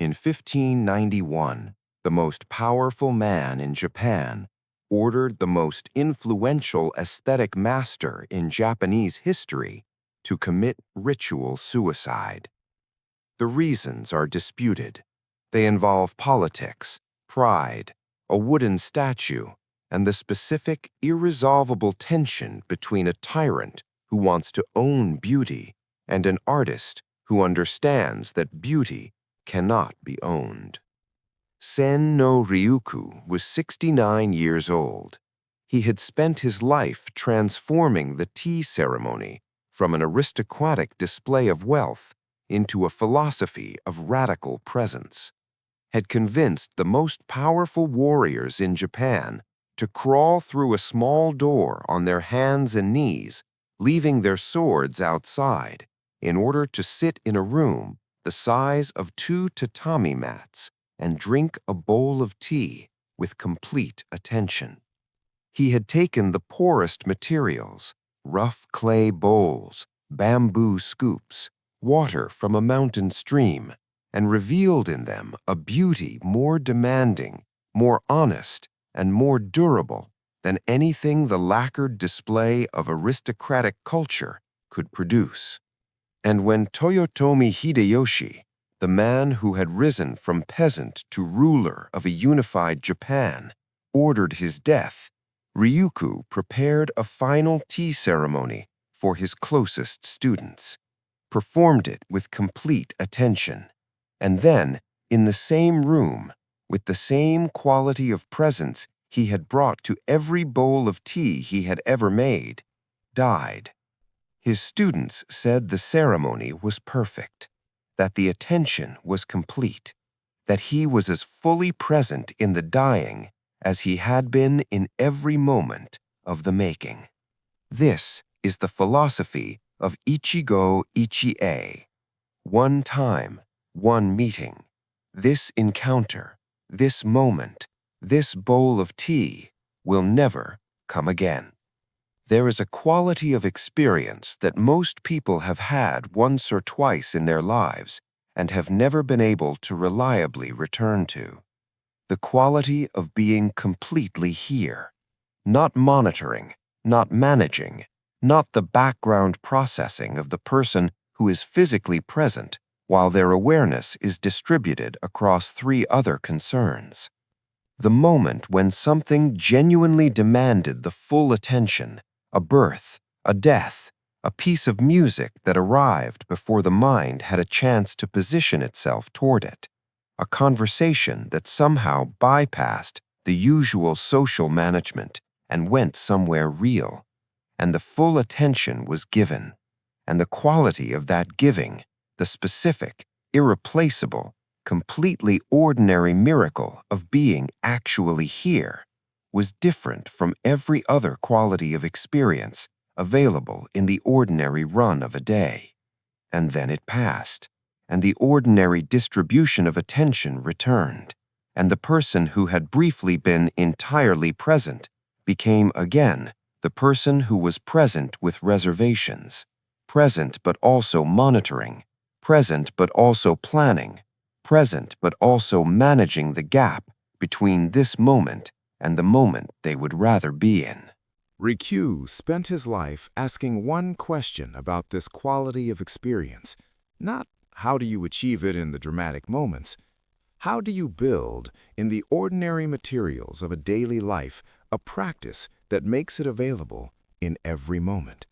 In 1591, the most powerful man in Japan ordered the most influential aesthetic master in Japanese history to commit ritual suicide. The reasons are disputed. They involve politics, pride, a wooden statue, and the specific, irresolvable tension between a tyrant who wants to own beauty and an artist who understands that beauty cannot be owned. Sen no Ryukū was 69 years old. He had spent his life transforming the tea ceremony from an aristocratic display of wealth into a philosophy of radical presence, had convinced the most powerful warriors in Japan to crawl through a small door on their hands and knees, leaving their swords outside, in order to sit in a room the size of 2 tatami mats and drink a bowl of tea with complete attention. He had taken the poorest materials, rough clay bowls, bamboo scoops, water from a mountain stream, and revealed in them a beauty more demanding, more honest, and more durable than anything the lacquered display of aristocratic culture could produce. And when Toyotomi Hideyoshi, the man who had risen from peasant to ruler of a unified Japan, ordered his death, Rikyū prepared a final tea ceremony for his closest students, performed it with complete attention, and then, in the same room, with the same quality of presence he had brought to every bowl of tea he had ever made, died. His students said the ceremony was perfect, that the attention was complete, that he was as fully present in the dying as he had been in every moment of the making. This is the philosophy of Ichigo Ichie. One time, one meeting, this encounter, this moment, this bowl of tea will never come again. There is a quality of experience that most people have had once or twice in their lives and have never been able to reliably return to. The quality of being completely here, not monitoring, not managing, not the background processing of the person who is physically present while their awareness is distributed across 3 other concerns. The moment when something genuinely demanded the full attention, a birth, a death, a piece of music that arrived before the mind had a chance to position itself toward it, a conversation that somehow bypassed the usual social management and went somewhere real, and the full attention was given, and the quality of that giving, the specific, irreplaceable, completely ordinary miracle of being actually here, was different from every other quality of experience available in the ordinary run of a day. And then it passed, and the ordinary distribution of attention returned, and the person who had briefly been entirely present became again the person who was present with reservations, present but also monitoring, present but also planning, present but also managing the gap between this moment and the moment they would rather be in. Rikyū spent his life asking one question about this quality of experience. Not how do you achieve it in the dramatic moments? How do you build, in the ordinary materials of a daily life, a practice that makes it available in every moment?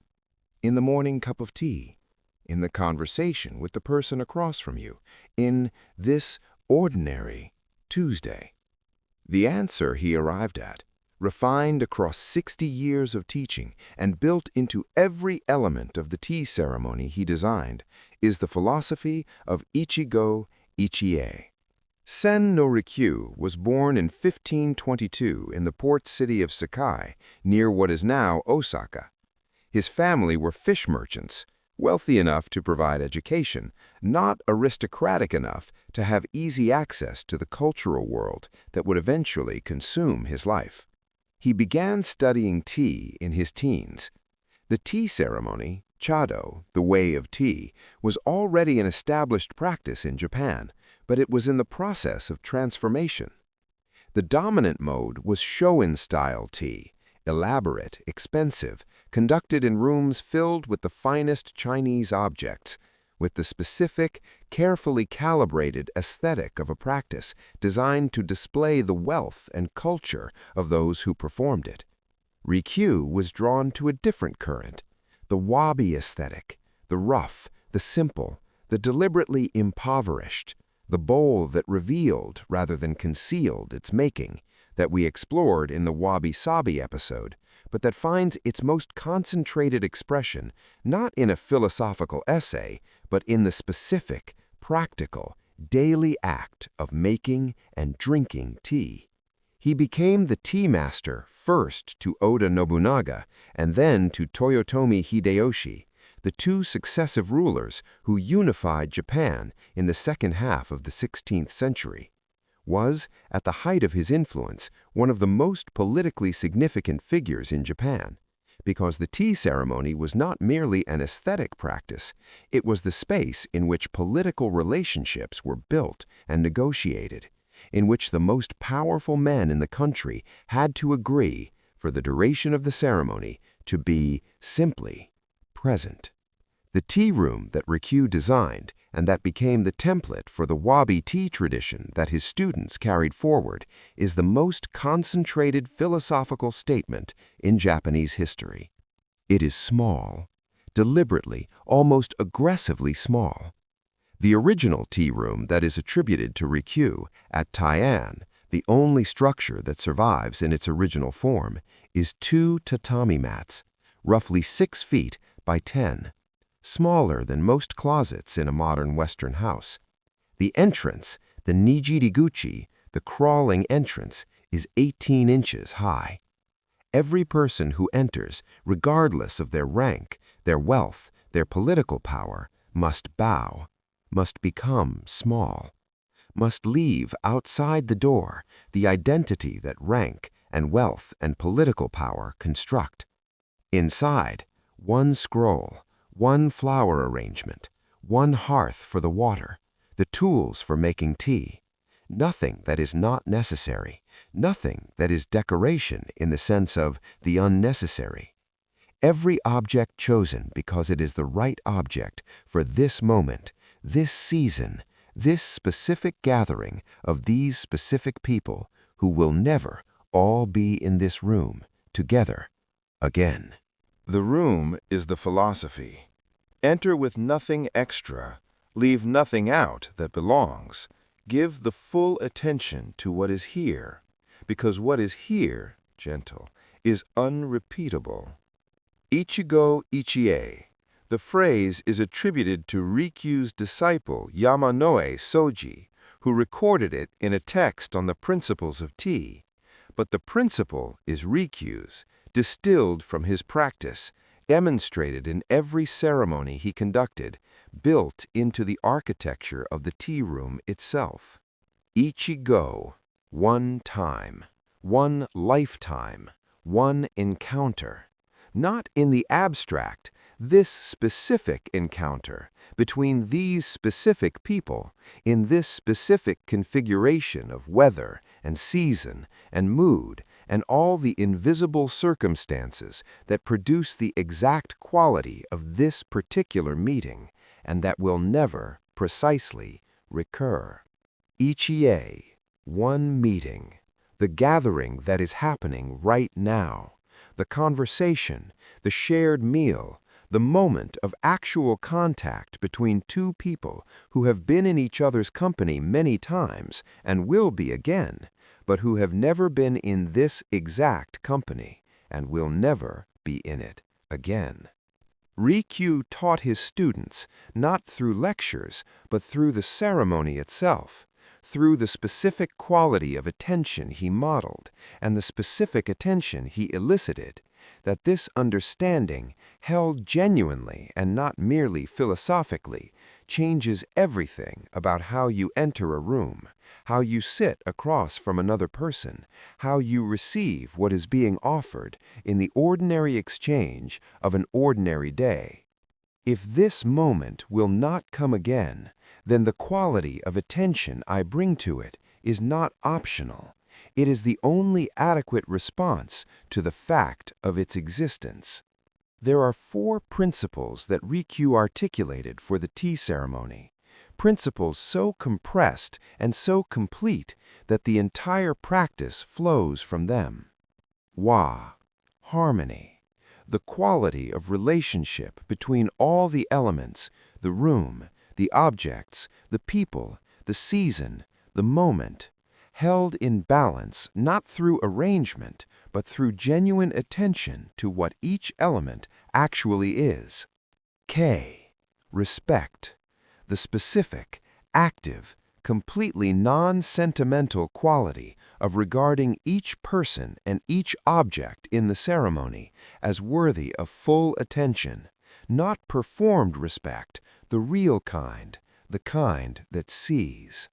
In the morning cup of tea, in the conversation with the person across from you, in this ordinary Tuesday. The answer he arrived at, refined across 60 years of teaching and built into every element of the tea ceremony he designed, is the philosophy of Ichigo Ichie. Sen no Rikyū was born in 1522 in the port city of Sakai, near what is now Osaka. His family were fish merchants, wealthy enough to provide education, not aristocratic enough to have easy access to the cultural world that would eventually consume his life. He began studying tea in his teens. The tea ceremony, chado, the way of tea, was already an established practice in Japan, but it was in the process of transformation. The dominant mode was Shoin-style tea, elaborate, expensive, conducted in rooms filled with the finest Chinese objects, with the specific, carefully calibrated aesthetic of a practice designed to display the wealth and culture of those who performed it. Rikyū was drawn to a different current, the wabi aesthetic, the rough, the simple, the deliberately impoverished, the bowl that revealed rather than concealed its making, that we explored in the wabi-sabi episode, but that finds its most concentrated expression not in a philosophical essay, but in the specific, practical, daily act of making and drinking tea. He became the tea master first to Oda Nobunaga and then to Toyotomi Hideyoshi, the two successive rulers who unified Japan in the second half of the 16th century. Was, at the height of his influence, one of the most politically significant figures in Japan, because the tea ceremony was not merely an aesthetic practice, it was the space in which political relationships were built and negotiated, in which the most powerful men in the country had to agree, for the duration of the ceremony, to be, simply, present. The tea room that Rikyū designed, and that became the template for the wabi tea tradition that his students carried forward, is the most concentrated philosophical statement in Japanese history. It is small, deliberately, almost aggressively small. The original tea room that is attributed to Rikyū at Taian, the only structure that survives in its original form, is 2 tatami mats, roughly 6 feet by 10. Smaller than most closets in a modern Western house. The entrance, the Nijiriguchi, the crawling entrance, is 18 inches high. Every person who enters, regardless of their rank, their wealth, their political power, must bow, must become small, must leave outside the door the identity that rank and wealth and political power construct. Inside, one scroll, one flower arrangement, one hearth for the water, the tools for making tea, nothing that is not necessary, nothing that is decoration in the sense of the unnecessary. Every object chosen because it is the right object for this moment, this season, this specific gathering of these specific people who will never all be in this room together again. The room is the philosophy. Enter with nothing extra, leave nothing out that belongs. Give the full attention to what is here, because what is here, gentle, is unrepeatable. Ichigo Ichie. The phrase is attributed to Rikyū's disciple Yamanoe Soji, who recorded it in a text on the principles of tea. But the principle is Rikyū's, distilled from his practice, demonstrated in every ceremony he conducted, built into the architecture of the tea room itself. Ichigo, one time, one lifetime, one encounter. Not in the abstract, this specific encounter between these specific people, in this specific configuration of weather and season and mood, and all the invisible circumstances that produce the exact quality of this particular meeting, and that will never, precisely, recur. Ichie, one meeting, the gathering that is happening right now, the conversation, the shared meal, the moment of actual contact between two people who have been in each other's company many times and will be again, but who have never been in this exact company and will never be in it again. Rikyū taught his students not through lectures, but through the ceremony itself, through the specific quality of attention he modeled and the specific attention he elicited, that this understanding, held genuinely and not merely philosophically, changes everything about how you enter a room, how you sit across from another person, how you receive what is being offered in the ordinary exchange of an ordinary day. If this moment will not come again, then the quality of attention I bring to it is not optional. It is the only adequate response to the fact of its existence. There are 4 principles that Rikyū articulated for the tea ceremony, principles so compressed and so complete that the entire practice flows from them. Wa, harmony, the quality of relationship between all the elements, the room, the objects, the people, the season, the moment, held in balance not through arrangement, but through genuine attention to what each element actually is. K, respect, the specific, active, completely non-sentimental quality of regarding each person and each object in the ceremony as worthy of full attention, not performed respect, the real kind, the kind that sees.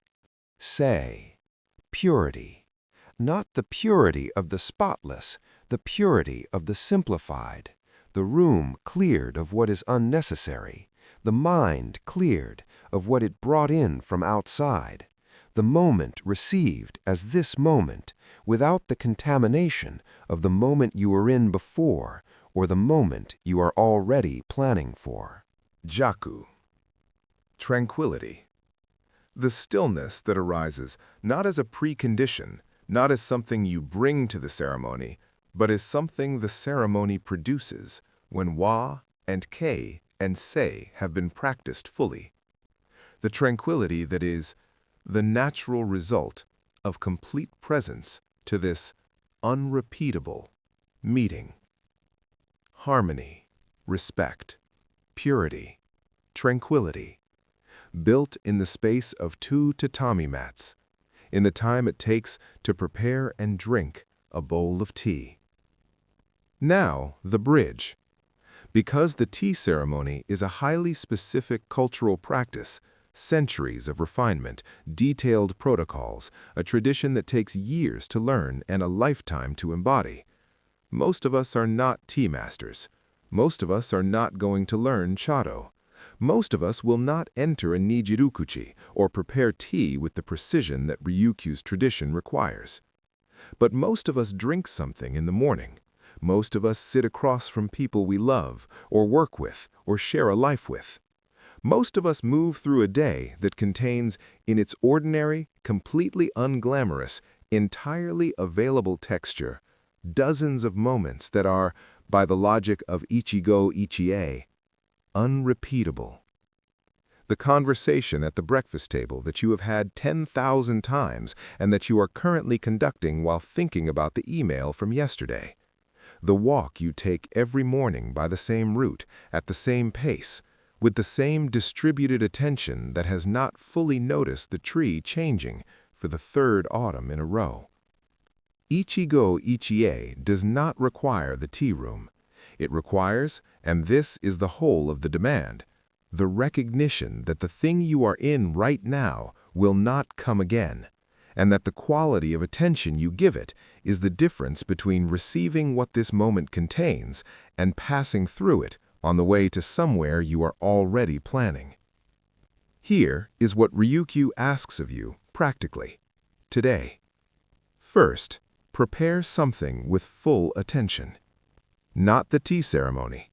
Say, purity, not the purity of the spotless, the purity of the simplified, the room cleared of what is unnecessary, the mind cleared of what it brought in from outside, the moment received as this moment, without the contamination of the moment you were in before or the moment you are already planning for. Jaku, tranquility, the stillness that arises not as a precondition, not as something you bring to the ceremony, but as something the ceremony produces when Wa and Kei and Sei have been practiced fully. The tranquility that is the natural result of complete presence to this unrepeatable meeting. Harmony, respect, purity, tranquility, built in the space of 2 tatami mats, in the time it takes to prepare and drink a bowl of tea. Now, the bridge. Because the tea ceremony is a highly specific cultural practice, centuries of refinement, detailed protocols, a tradition that takes years to learn and a lifetime to embody. Most of us are not tea masters. Most of us are not going to learn chado. Most of us will not enter a Nijiriguchi or prepare tea with the precision that Ryukyu's tradition requires. But most of us drink something in the morning. Most of us sit across from people we love, or work with, or share a life with. Most of us move through a day that contains, in its ordinary, completely unglamorous, entirely available texture, dozens of moments that are, by the logic of Ichigo Ichie, unrepeatable. The conversation at the breakfast table that you have had 10,000 times and that you are currently conducting while thinking about the email from yesterday. The walk you take every morning by the same route, at the same pace, with the same distributed attention that has not fully noticed the tree changing for the 3rd autumn in a row. Ichigo Ichie does not require the tea room. It requires, and this is the whole of the demand, the recognition that the thing you are in right now will not come again, and that the quality of attention you give it is the difference between receiving what this moment contains and passing through it on the way to somewhere you are already planning. Here is what Rikyū asks of you, practically, today. First, prepare something with full attention. Not the tea ceremony,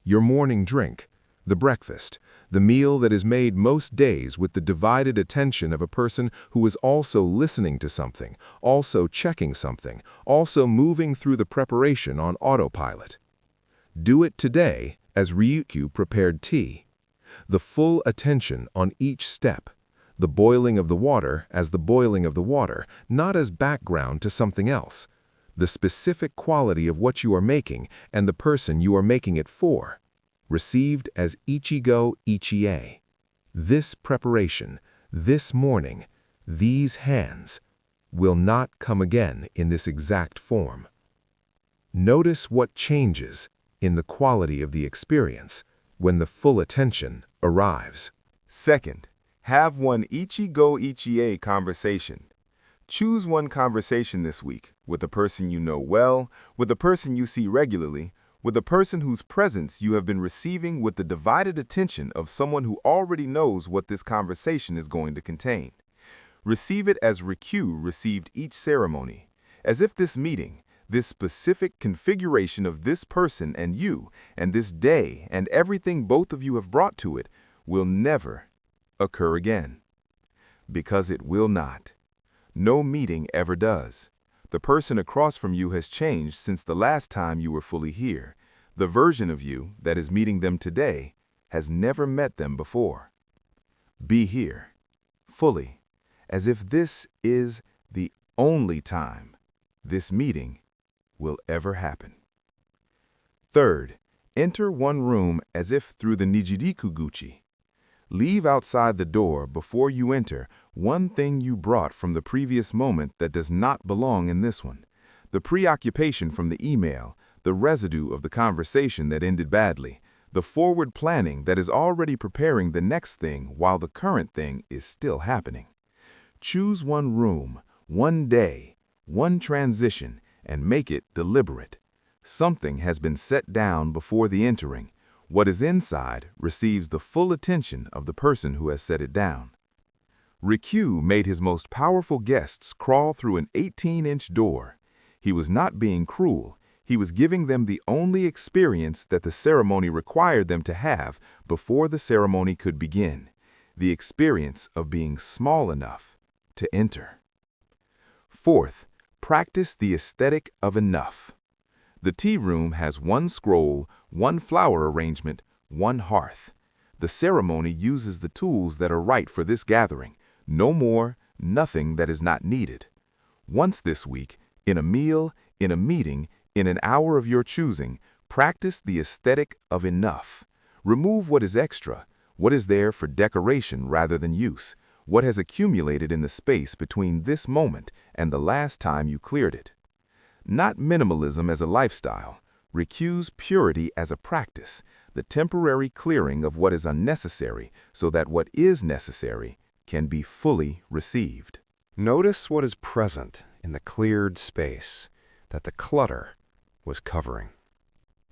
your morning drink, the breakfast, the meal that is made most days with the divided attention of a person who is also listening to something, also checking something, also moving through the preparation on autopilot. Do it today as Rikyū prepared tea. The full attention on each step, the boiling of the water as the boiling of the water, not as background to something else. The specific quality of what you are making and the person you are making it for, received as Ichigo Ichie. This preparation, this morning, these hands, will not come again in this exact form. Notice what changes in the quality of the experience when the full attention arrives. Second, have one Ichigo Ichie conversation. Choose one conversation this week with a person you know well, with a person you see regularly, with a person whose presence you have been receiving with the divided attention of someone who already knows what this conversation is going to contain. Receive it as Rikyū received each ceremony, as if this meeting, this specific configuration of this person and you, and this day and everything both of you have brought to it, will never occur again. Because it will not. No meeting ever does. The person across from you has changed since the last time you were fully here. The version of you that is meeting them today has never met them before. Be here, fully, as if this is the only time this meeting will ever happen. Third, enter one room as if through the Nijiriguchi. Leave outside the door before you enter one thing you brought from the previous moment that does not belong in this one. The preoccupation from the email, the residue of the conversation that ended badly, the forward planning that is already preparing the next thing while the current thing is still happening. Choose one room, one day, one transition, and make it deliberate. Something has been set down before the entering. What is inside receives the full attention of the person who has set it down. Rikyū made his most powerful guests crawl through an 18-inch door. He was not being cruel. He was giving them the only experience that the ceremony required them to have before the ceremony could begin, the experience of being small enough to enter. Fourth, practice the aesthetic of enough. The tea room has one scroll, one flower arrangement, one hearth. The ceremony uses the tools that are right for this gathering. No more, nothing that is not needed. Once this week, in a meal, in a meeting, in an hour of your choosing, practice the aesthetic of enough. Remove what is extra, what is there for decoration rather than use, what has accumulated in the space between this moment and the last time you cleared it. Not minimalism as a lifestyle, Rikyū's purity as a practice, the temporary clearing of what is unnecessary so that what is necessary can be fully received. Notice what is present in the cleared space that the clutter was covering.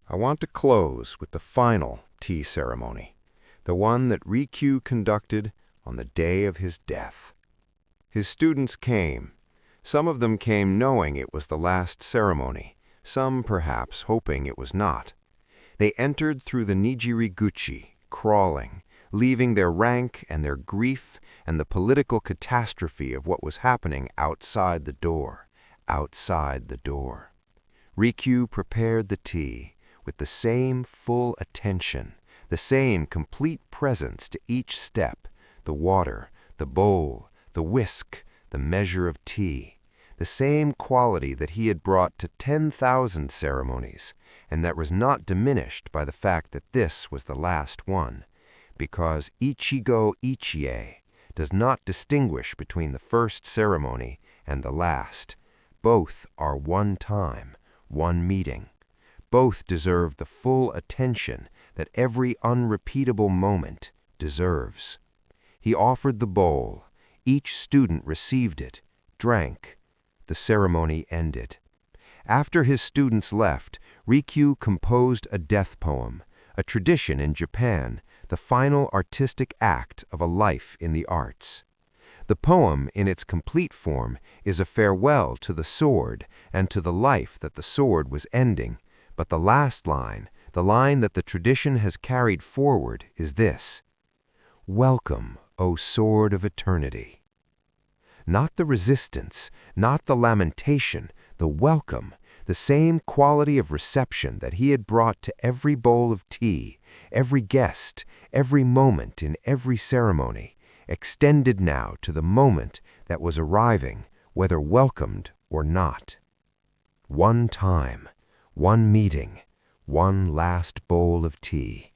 I want to close with the final tea ceremony, the one that Rikyū conducted on the day of his death. His students came. Some of them came knowing it was the last ceremony, some perhaps hoping it was not. They entered through the Nijiriguchi, crawling, leaving their rank and their grief and the political catastrophe of what was happening outside the door, outside the door. Rikyū prepared the tea with the same full attention, the same complete presence to each step, the water, the bowl, the whisk, the measure of tea, the same quality that he had brought to 10,000 ceremonies, and that was not diminished by the fact that this was the last one, because Ichigo Ichie does not distinguish between the first ceremony and the last. Both are one time, one meeting. Both deserve the full attention that every unrepeatable moment deserves. He offered the bowl. Each student received it, drank. The ceremony ended. After his students left, Rikyū composed a death poem, a tradition in Japan, the final artistic act of a life in the arts. The poem, in its complete form, is a farewell to the sword and to the life that the sword was ending, but the last line, the line that the tradition has carried forward, is this: "Welcome, O sword of eternity." Not the resistance, not the lamentation, the welcome, the same quality of reception that he had brought to every bowl of tea, every guest, every moment in every ceremony, extended now to the moment that was arriving, whether welcomed or not. One time, one meeting, one last bowl of tea,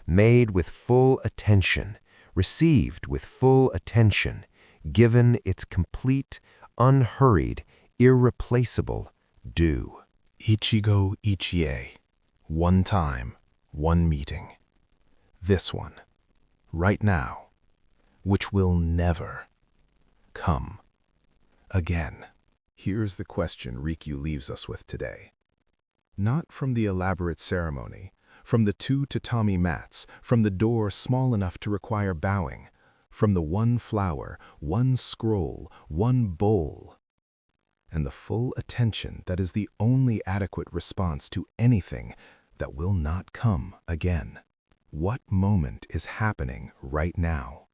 made with full attention, received with full attention, given its complete, unhurried, irreplaceable due. Ichigo Ichie. One time, one meeting. This one, right now, which will never come again. Here's the question Rikyū leaves us with today. Not from the elaborate ceremony, from the 2 tatami mats, from the door small enough to require bowing, from the 1 flower, 1 scroll, 1 bowl, and the full attention that is the only adequate response to anything that will not come again. What moment is happening right now?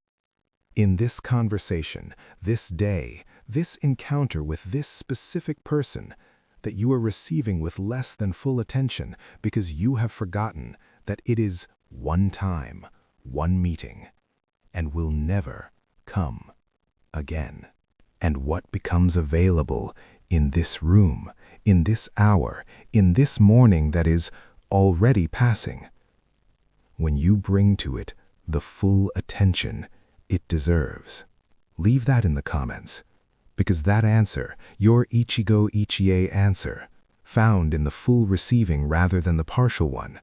In this conversation, this day, this encounter with this specific person that you are receiving with less than full attention because you have forgotten that it is 1 time, 1 meeting, and will never come again. And what becomes available in this room, in this hour, in this morning that is already passing, when you bring to it the full attention it deserves. Leave that in the comments, because that answer, your Ichigo Ichie answer, found in the full receiving rather than the partial one,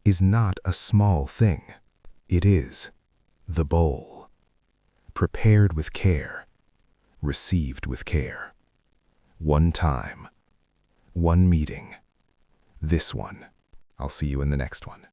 is not a small thing. It is the bowl. Prepared with care, received with care. 1 time, 1 meeting. This one. I'll see you in the next one.